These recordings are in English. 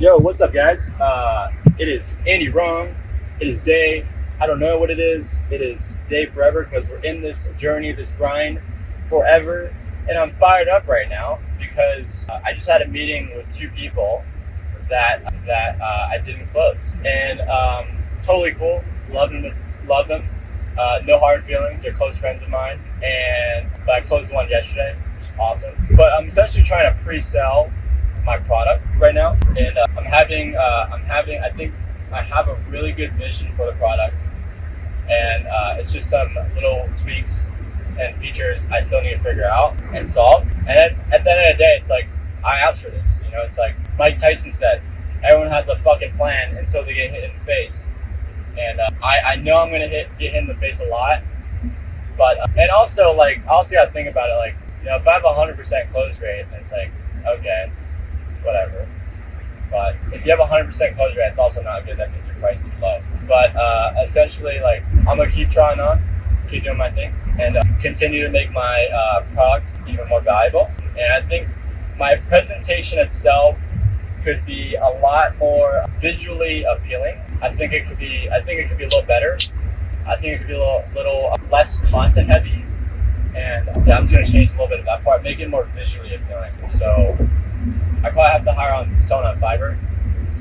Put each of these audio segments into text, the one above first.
Yo, what's up, guys? It is Andy Wrong. It is day. I don't know what it is. It is day forever because we're in this journey, this grind forever. And I'm fired up right now because I just had a meeting with two people that I didn't close. And totally cool. Love them. No hard feelings. They're close friends of mine. But I closed one yesterday, which is awesome. But I'm essentially trying to pre-sell my product right now, and I think I have a really good vision for the product, and it's just some little tweaks and features I still need to figure out and solve. And at the end of the day, it's like I asked for this. It's like Mike Tyson said, everyone has a fucking plan until they get hit in the face. And I know I'm gonna get hit in the face a lot, but and also gotta think about it, like, if I have 100% close rate, it's like, okay, whatever. But if you have 100% close rate, it's also not good. That means your price is too low. But essentially, like, I'm gonna keep trying on, keep doing my thing, and continue to make my product even more valuable. And I think my presentation itself could be a lot more visually appealing. I think it could be a little better. I think it could be a little less content heavy. And yeah, I'm just gonna change a little bit of that part, make it more visually appealing. So I probably have to hire someone on Fiverr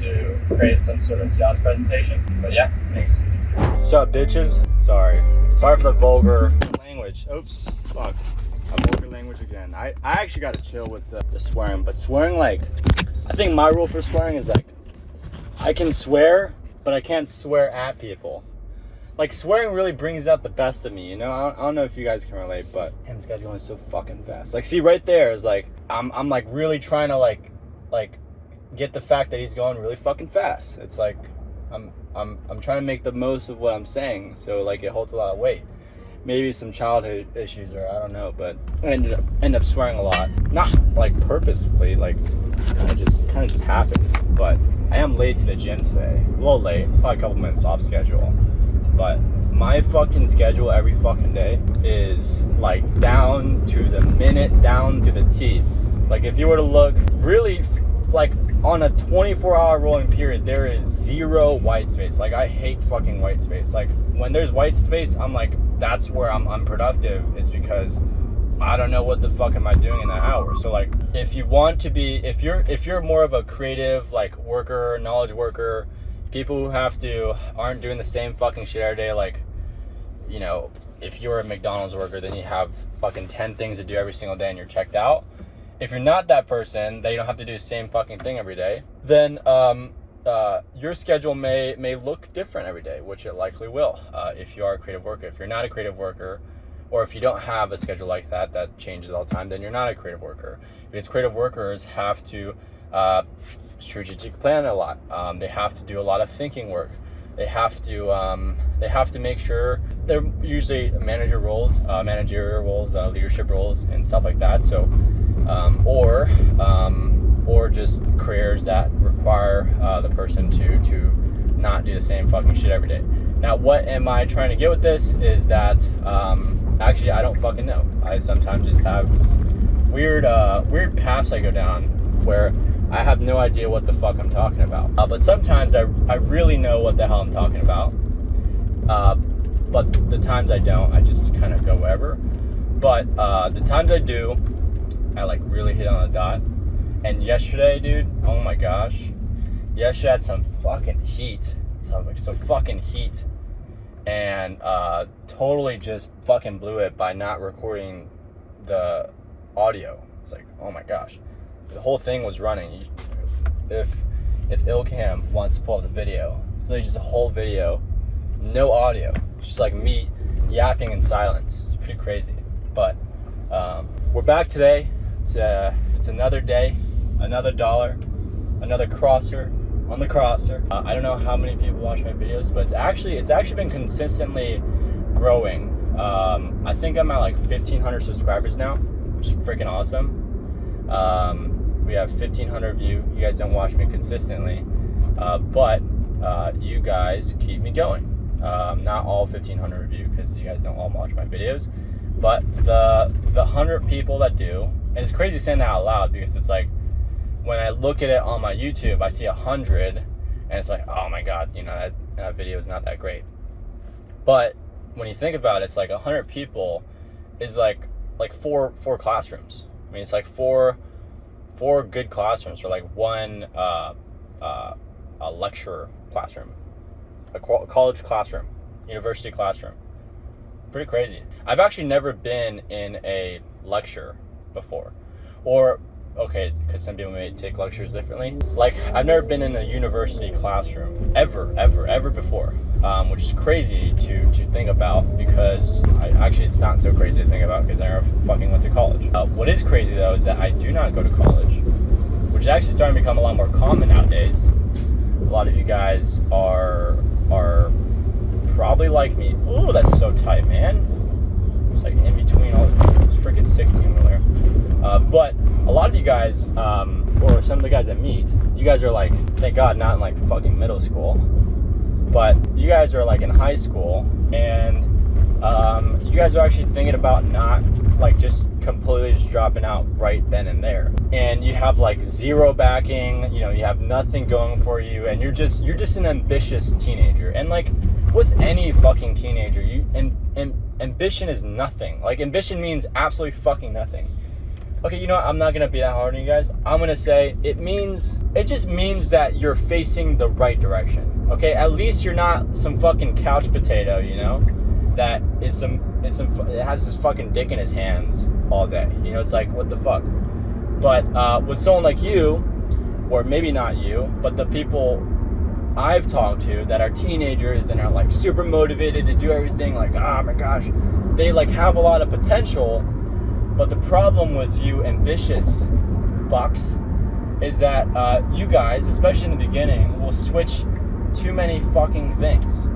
to create some sort of sales presentation. But yeah, thanks. What's up, bitches? Sorry for the vulgar language. Oops, fuck. A vulgar language again. I actually got to chill with the swearing, but swearing, like, I think my rule for swearing is, like, I can swear, but I can't swear at people. Like, swearing really brings out the best of me, I don't know if you guys can relate, but damn, this guy's going so fucking fast. Like, see, right there is, like, I'm like really trying to like get the fact that he's going really fucking fast. It's like I'm trying to make the most of what I'm saying, so like it holds a lot of weight. Maybe some childhood issues, or I don't know, but I end up swearing a lot, not like purposefully, like kind of just happens. But I am late to the gym today, a little late, probably a couple minutes off schedule. But my fucking schedule every fucking day is like down to the minute, down to the T. Like, if you were to look really, like, on a 24-hour rolling period, there is zero white space. Like, I hate fucking white space. Like, when there's white space, I'm like, that's where I'm unproductive. It's because I don't know what the fuck am I doing in that hour. So, like, if you want to be, if you're more of a creative, like, worker, knowledge worker, people who aren't doing the same fucking shit every day, like, if you're a McDonald's worker, then you have fucking 10 things to do every single day and you're checked out. If you're not that person, that you don't have to do the same fucking thing every day, then your schedule may look different every day, which it likely will if you are a creative worker. If you're not a creative worker, or if you don't have a schedule like that changes all the time, then you're not a creative worker. Because creative workers have to strategic plan a lot. They have to do a lot of thinking work. They have to make sure they're usually managerial roles, leadership roles, and stuff like that. So, or just careers that require the person to not do the same fucking shit every day. Now, what am I trying to get with this is that actually I don't fucking know. I sometimes just have weird paths I go down where I have no idea what the fuck I'm talking about. But sometimes I really know what the hell I'm talking about. But the times I don't, I just kind of go wherever. But the times I do, I like really hit on the dot. And yesterday, dude, oh my gosh. Yesterday I had some fucking heat. Some fucking heat. And totally just fucking blew it by not recording the audio. It's like, oh my gosh. The whole thing was running. If Ilcam wants to pull up the video, it's just a whole video, no audio, just like me yapping in silence. It's pretty crazy. But we're back today. It's another day, another dollar, another crosser on the crosser. I don't know how many people watch my videos, but it's actually been consistently growing. I think I'm at like 1,500 subscribers now, which is freaking awesome. We have 1,500 of you. You guys don't watch me consistently, but you guys keep me going. Not all 1,500 of you, because you guys don't all watch my videos, but the 100 people that do, and it's crazy saying that out loud because it's like when I look at it on my YouTube, I see 100, and it's like, oh my god, you know, that video is not that great. But when you think about it, it's like 100 people is like four classrooms. I mean, it's like four good classrooms for like one a lecture classroom, a college classroom, university classroom. Pretty crazy. I've actually never been in a lecture before, or okay, because some people may take lectures differently. Like, I've never been in a university classroom ever before, which is crazy to think about, because actually it's not so crazy to think about because I never fucking went to college. What is crazy though is that I do not go to college, which is actually starting to become a lot more common nowadays. A lot of you guys are probably like me. Oh, that's so tight, man. It's like in between all this freaking 16-wheeler. But a lot of you guys, or some of the guys I meet, you guys are like, thank God, not in like fucking middle school, but you guys are like in high school, and you guys are actually thinking about not like just completely just dropping out right then and there. And you have like zero backing, you know, you have nothing going for you, and you're just an ambitious teenager. And like with any fucking teenager, ambition is nothing. Like, ambition means absolutely fucking nothing. Okay, you know what? I'm not gonna be that hard on you guys. I'm gonna say it just means that you're facing the right direction. Okay, at least you're not some fucking couch potato, you know, that it has this fucking dick in his hands all day. You know, it's like, what the fuck? But with someone like you, or maybe not you, but the people I've talked to that are teenagers and are like super motivated to do everything, like, oh my gosh, they like have a lot of potential. But the problem with you ambitious fucks is that you guys, especially in the beginning, will switch too many fucking things.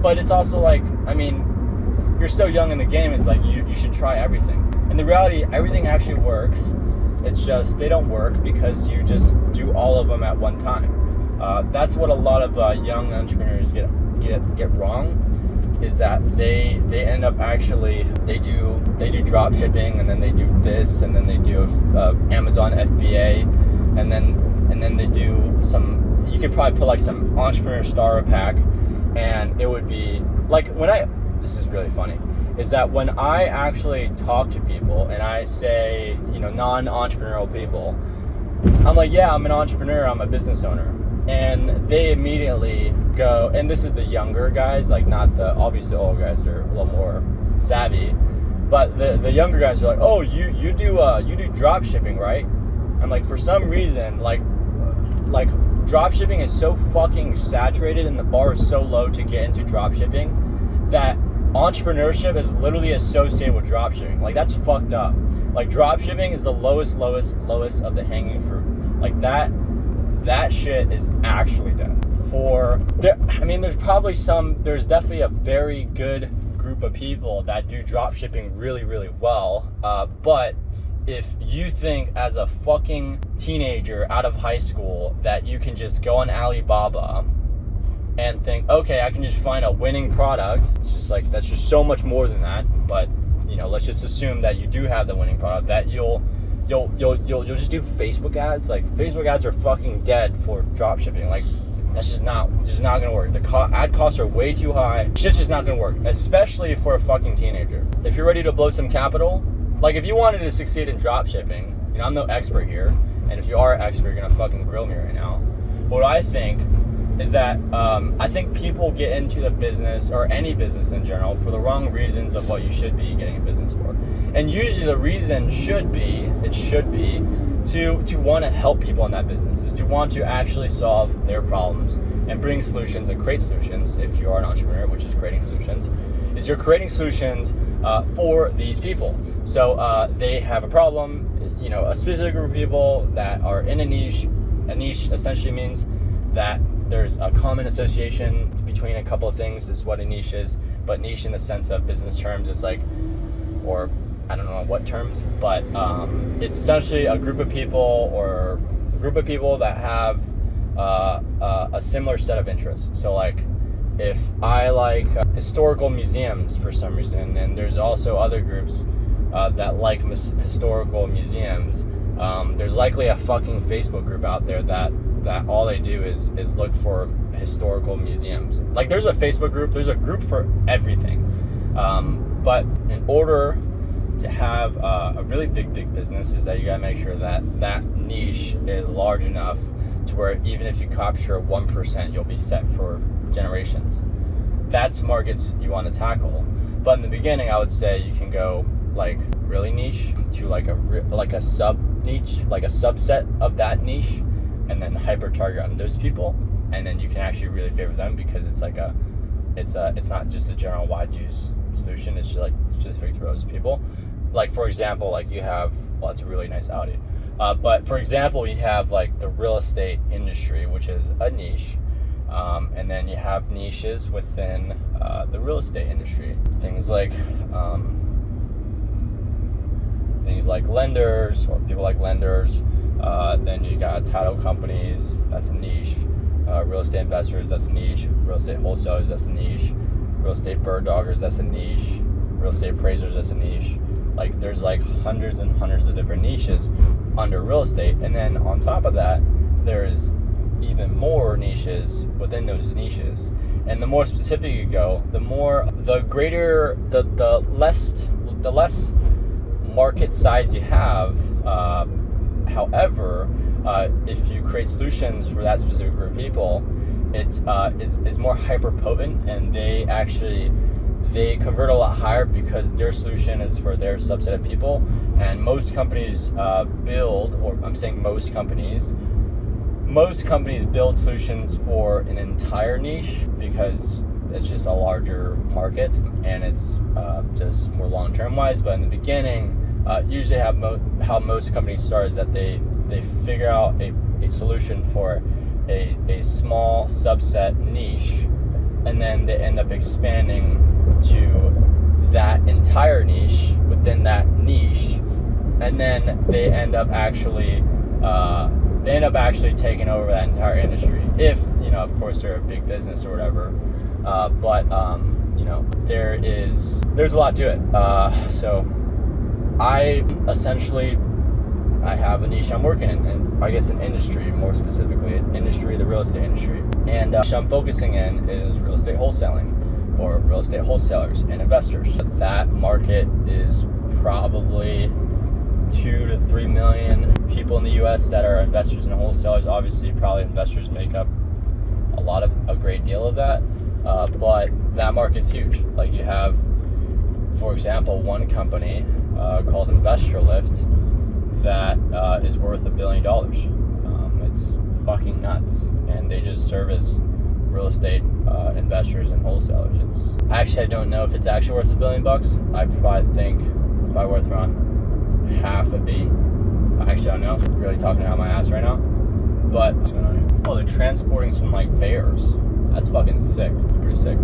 But it's also like, I mean, you're so young in the game, it's like you should try everything. In the reality, everything actually works. It's just they don't work because you just do all of them at one time. That's what a lot of young entrepreneurs get wrong, is that they end up actually they do drop shipping, and then they do this, and then they do Amazon FBA, and then they do some, you could probably put like some entrepreneur starter pack, and it would be like, this is really funny, is that when I actually talk to people and I say, you know, non-entrepreneurial people, I'm like, yeah, I'm an entrepreneur, I'm a business owner. And they immediately go, and this is the younger guys, like not the, obviously old guys are a little more savvy, but the younger guys are like, oh, you do drop shipping, right? I'm like, for some reason, like drop shipping is so fucking saturated and the bar is so low to get into drop shipping that entrepreneurship is literally associated with drop shipping. Like, that's fucked up. Like, drop shipping is the lowest of the hanging fruit. Like, that shit is actually dead. There's definitely a very good group of people that do drop shipping really, really well. But if you think as a fucking teenager out of high school that you can just go on Alibaba and think, okay, I can just find a winning product, it's just like, that's just so much more than that. But, you know, let's just assume that you do have the winning product, that you'll just do Facebook ads. Like, Facebook ads are fucking dead for drop shipping. Like, that's just not gonna work. The ad costs are way too high. It's just not gonna work, especially for a fucking teenager. If you're ready to blow some capital, like if you wanted to succeed in drop shipping, you know, I'm no expert here, and if you are an expert, you're gonna fucking grill me right now. What I think is that I think people get into the business, or any business in general, for the wrong reasons of what you should be getting a business for. And usually the reason should be to want to help people in that business, is to want to actually solve their problems and bring solutions and create solutions. If you are an entrepreneur, which is creating solutions, is you're creating solutions for these people. So they have a problem, you know, a specific group of people that are in a niche. A niche essentially means that there's a common association between a couple of things, is what a niche is. But niche in the sense of business terms is like, or I don't know what terms, but it's essentially a group of people that have a similar set of interests. So like, if I like historical museums for some reason, and there's also other groups that like historical museums, there's likely a fucking Facebook group out there that all they do is look for historical museums. Like, there's a Facebook group, there's a group for everything. But in order to have a really big business, is that you gotta make sure that niche is large enough to where even if you capture 1%, you'll be set for generations. That's markets you want to tackle. But in the beginning, I would say you can go like really niche to like a sub niche, like a subset of that niche, and then hyper target on those people, and then you can actually really favor them because it's not just a general wide use solution. It's just like specific to those people. Like, for example, like you have, well, it's a really nice Audi. But for example, you have like the real estate industry, which is a niche. And then you have niches within the real estate industry. Things like lenders, or people like lenders. Then you got title companies, that's a niche. Real estate investors, that's a niche. Real estate wholesalers, that's a niche. Real estate bird doggers, that's a niche. Real estate appraisers, that's a niche. Like, there's like hundreds and hundreds of different niches under real estate. And then on top of that, there's even more niches within those niches. And the more specific you go, the greater, the less market size you have. However, if you create solutions for that specific group of people, it is more hyper potent, and they convert a lot higher because their solution is for their subset of people. And most companies most companies build solutions for an entire niche because it's just a larger market, and it's just more long-term wise. But in the beginning, usually how most companies start is that they figure out a solution for a small subset niche, and then they end up expanding to that entire niche within that niche, and then they end up actually taking over that entire industry, if, you know, of course, they're a big business or whatever. But you know, there's a lot to it. So I have a niche I'm working in, and I guess an industry, more specifically, the real estate industry. And I'm focusing in is real estate wholesaling, or real estate wholesalers and investors. That market is probably 2 to 3 million people in the U.S. that are investors and wholesalers. Obviously, probably investors make up a great deal of that, but that market's huge. Like, you have, for example, one company called InvestorLift that is worth $1 billion. It's fucking nuts, and they just service real estate investors and wholesalers. I don't know if it's actually worth $1 billion. I probably think it's probably worth around half a B. Actually, I don't know. I'm really talking out my ass right now. But what's going on here? Oh, they're transporting some like bears. That's fucking sick. Pretty sick.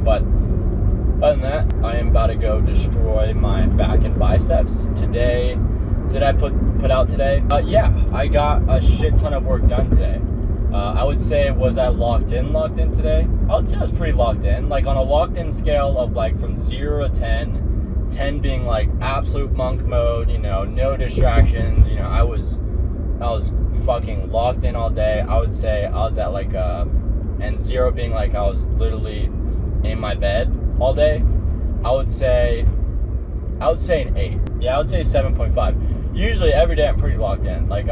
But other than that, I am about to go destroy my back and biceps today. Did I put out today? Yeah, I got a shit ton of work done today. I would say, was I locked in today? I would say I was pretty locked in. Like, on a locked in scale of like from 0 to 10 being like absolute monk mode, you know, no distractions, you know, I was fucking locked in all day. I would say I was at like and 0 being like I was literally in my bed all day. I would say an 8. Yeah, I would say 7.5. Usually every day I'm pretty locked in. Like,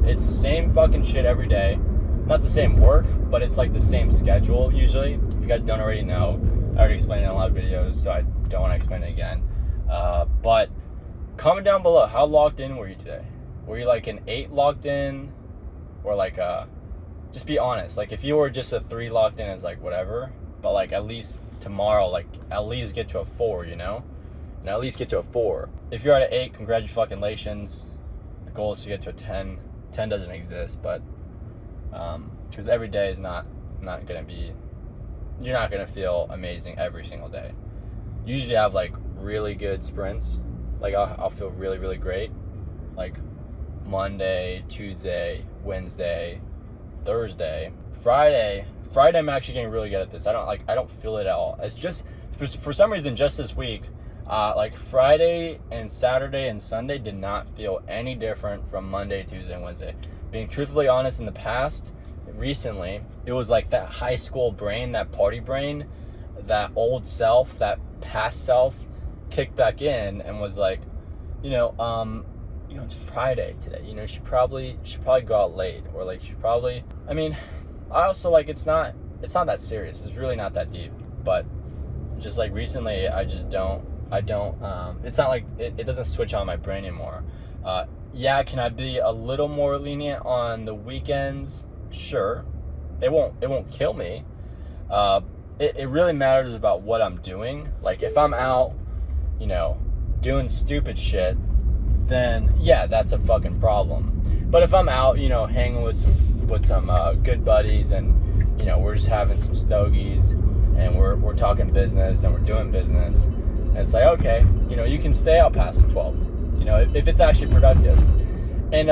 it's the same fucking shit every day. Not the same work, but it's like the same schedule usually. If you guys don't already know, I already explained it in a lot of videos, so I don't want to explain it again. But comment down below, how locked in were you today? Were you like an 8 locked in, or like just be honest. Like, if you were just a 3 locked in, it's like whatever. But like, at least tomorrow, like at least get to a 4, you know? And at least get to a 4. If you're at an 8, congratulations. The goal is to get to a 10. 10 doesn't exist, but because every day is not gonna be. You're not gonna feel amazing every single day. Usually I have like really good sprints. Like, I'll feel really, really great. Like Monday, Tuesday, Wednesday, Thursday, Friday. I'm actually getting really good at this. I don't feel it at all. It's just, for some reason, just this week, Like Friday and Saturday and Sunday did not feel any different from Monday, Tuesday, and Wednesday. Being truthfully honest, in the past, recently, it was like that high school brain, that party brain, that old self, that past self kicked back in and was like, it's Friday today. You should probably go out late, or like I also like it's not that serious. It's really not that deep. But just like recently, I don't. It's not like it doesn't switch on my brain anymore. Can I be a little more lenient on the weekends? Sure. It won't kill me. It really matters about what I'm doing. Like if I'm out, doing stupid shit, then yeah, that's a fucking problem. But if I'm out, hanging with some good buddies, and we're just having some stogies, and we're talking business and we're doing business, and it's like, okay, you can stay out past 12, if it's actually productive. And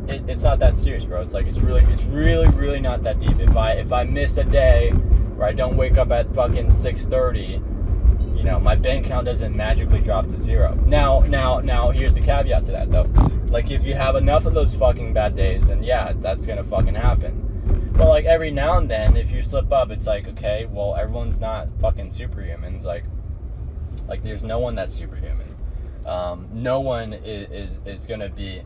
it's not that serious, bro. It's like it's really not that deep. If I miss a day where I don't wake up at fucking 6:30, my bank account doesn't magically drop to zero. Now, here's the caveat to that, though. Like, if you have enough of those fucking bad days, then yeah, that's gonna fucking happen. But, like, every now and then, if you slip up, it's like, okay, well, everyone's not fucking superhuman. It's like there's no one that's superhuman. No one is gonna be,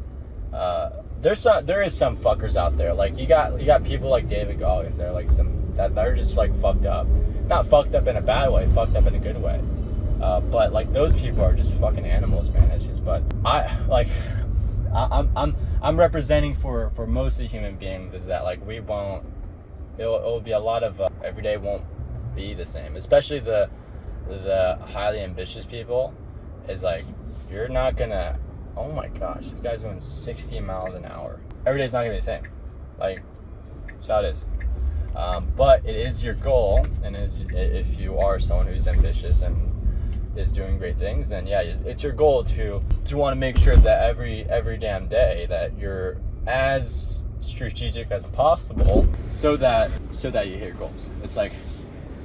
there is some fuckers out there. Like, you got people like David Goggins there, like some, that are just, like, fucked up. Not fucked up in a bad way, fucked up in a good way. But like those people are just fucking animals, man. It's just, but I'm representing for most of human beings is that like it'll be a lot of every day won't be the same. Especially the highly ambitious people is like, you're not gonna, oh my gosh, this guy's going 60 miles an hour. Every day's not gonna be the same. Like, so it is. But it is your goal, and if you are someone who's ambitious and is doing great things, then yeah, it's your goal to want to make sure that every damn day that you're as strategic as possible, so that you hit your goals. It's like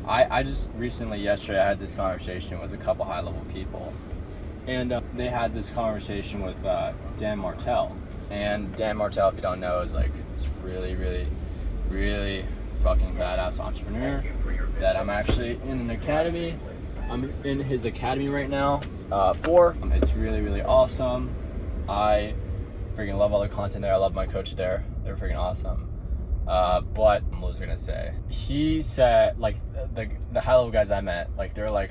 I just recently, yesterday, I had this conversation with a couple high level people, and they had this conversation with Dan Martell. And Dan Martell, if you don't know, is like this really fucking badass entrepreneur that I'm actually in an academy. I'm in his academy right now for. It's really awesome. I freaking love all the content there. I love my coach there. They're freaking awesome. But what was I gonna say? He said, like, the high level guys I met, like, they're like,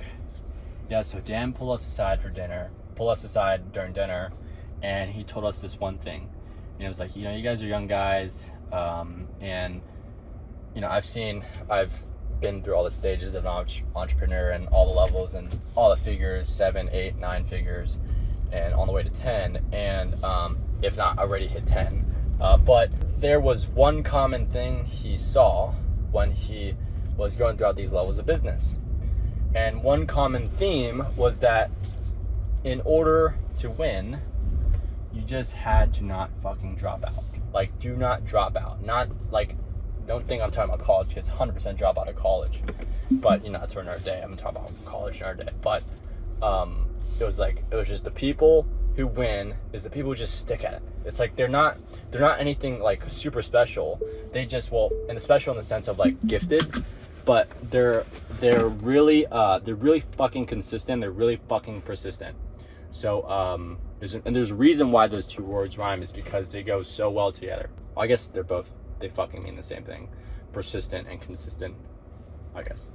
yeah, so Dan pulled us aside during dinner, and he told us this one thing. And it was like, you guys are young guys, and I've been through all the stages of an entrepreneur and all the levels and all the figures, 7, 8, 9 figures, and on the way to 10, and if not already hit 10. But there was one common thing he saw when he was going throughout these levels of business. And one common theme was that in order to win, you just had to not fucking drop out. Like, do not drop out. Not like, don't think I'm talking about college, because 100% drop out of college. But, that's for another day. I'm going to talk about college another day. But it was just the people who win is the people who just stick at it. It's like they're not anything like super special. They just, and special in the sense of like gifted, but they're really fucking consistent. They're really fucking persistent. So there's a reason why those two words rhyme, is because they go so well together. I guess they fucking mean the same thing. Persistent and consistent, I guess.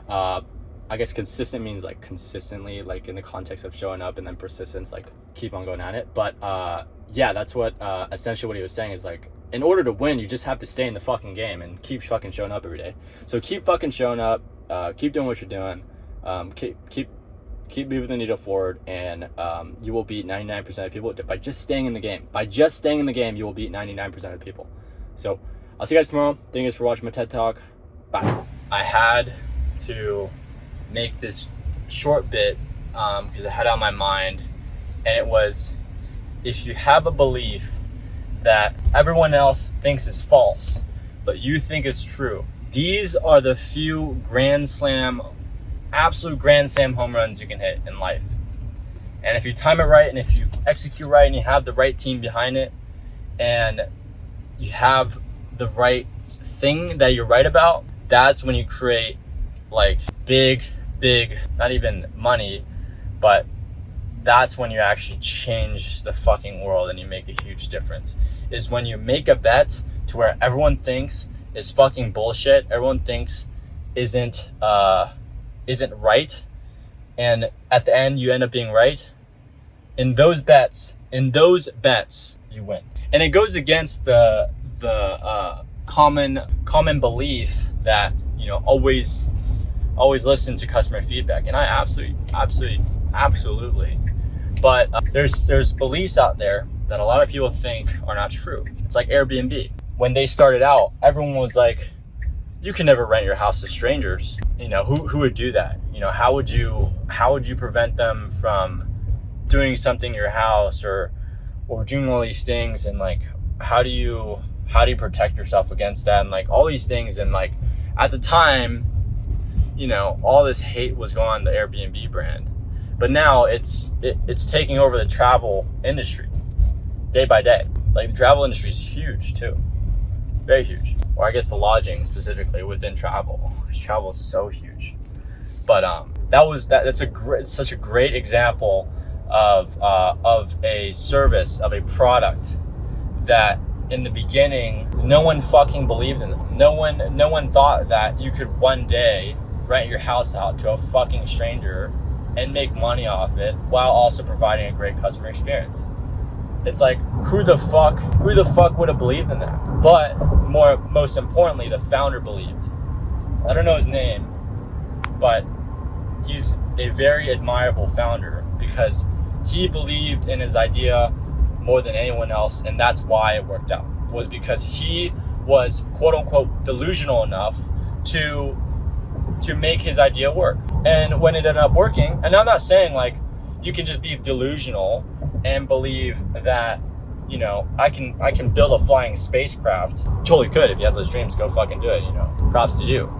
I guess consistent means like consistently, like in the context of showing up, and then persistence, like keep on going at it. But yeah, that's what essentially what he was saying is like, in order to win, you just have to stay in the fucking game and keep fucking showing up every day. So keep fucking showing up, keep doing what you're doing, keep moving the needle forward, and you will beat 99% of people by just staying in the game. By just staying in the game, you will beat 99% of people. So I'll see you guys tomorrow. Thank you guys for watching my TED Talk. Bye. I had to make this short bit because I had it on my mind, and it was, if you have a belief that everyone else thinks is false, but you think is true, these are the few grand slam absolute grand slam home runs you can hit in life. And if you time it right, and if you execute right, and you have the right team behind it, and you have the right thing that you're right about, that's when you create like big, not even money, but that's when you actually change the fucking world and you make a huge difference. Is when you make a bet to where everyone thinks is fucking bullshit, everyone thinks isn't right, and at the end you end up being right. In those bets you win. And it goes against the common belief that, you know, always listen to customer feedback, and I absolutely. But there's beliefs out there that a lot of people think are not true. It's like Airbnb. When they started out, everyone was like, you can never rent your house to strangers. You know, who would do that? You know, how would you prevent them from doing something in your house or doing all these things? And like, how do you protect yourself against that? And like all these things. And like at the time, you know, all this hate was going on the Airbnb brand. But now it's taking over the travel industry day by day. Like the travel industry is huge too, very huge. Or I guess the lodging specifically within travel. Travel is so huge. But that's such a great example of a service, of a product that in the beginning no one fucking believed in them. No one thought that you could one day rent your house out to a fucking stranger and make money off it while also providing a great customer experience. It's like, who the fuck would have believed in that? But most importantly, the founder believed. I don't know his name, but he's a very admirable founder because he believed in his idea more than anyone else, and that's why it worked out. Was because he was quote unquote delusional enough to make his idea work. And when it ended up working, and I'm not saying like you can just be delusional and believe that, you know, I can build a flying spacecraft. Totally could. If you have those dreams, go fucking do it, you know. Props to you.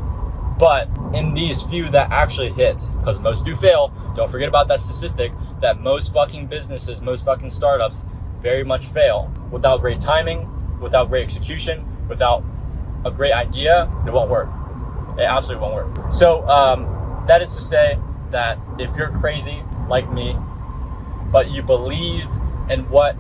But in these few that actually hit, because most do fail, don't forget about that statistic that most fucking businesses, most fucking startups very much fail. Without great timing, without great execution, without a great idea, it won't work. It absolutely won't work. So that is to say that if you're crazy like me, but you believe in what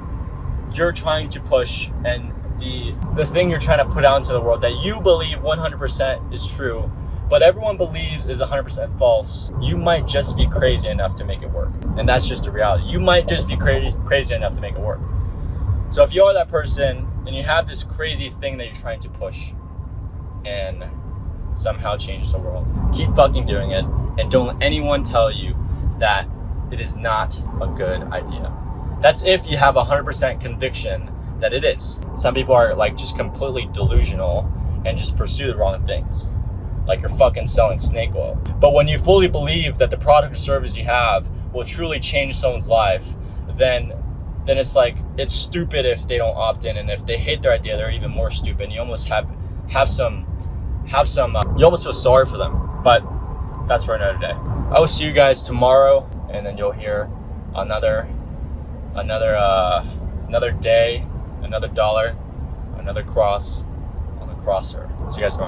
you're trying to push and the thing you're trying to put out into the world that you believe 100% is true, but everyone believes is 100% false, you might just be crazy enough to make it work. And that's just the reality. You might just be crazy enough to make it work. So if you are that person and you have this crazy thing that you're trying to push and somehow change the world, keep fucking doing it, and don't let anyone tell you that it is not a good idea. That's if you have 100% conviction that it is. Some people are like just completely delusional and just pursue the wrong things. Like you're fucking selling snake oil. But when you fully believe that the product or service you have will truly change someone's life, then it's like, it's stupid if they don't opt in, and if they hate their idea, they're even more stupid. And you almost have some you almost feel sorry for them. But that's for another day. I will see you guys tomorrow, and then you'll hear another day, another dollar, another cross on the crosser. See you guys tomorrow.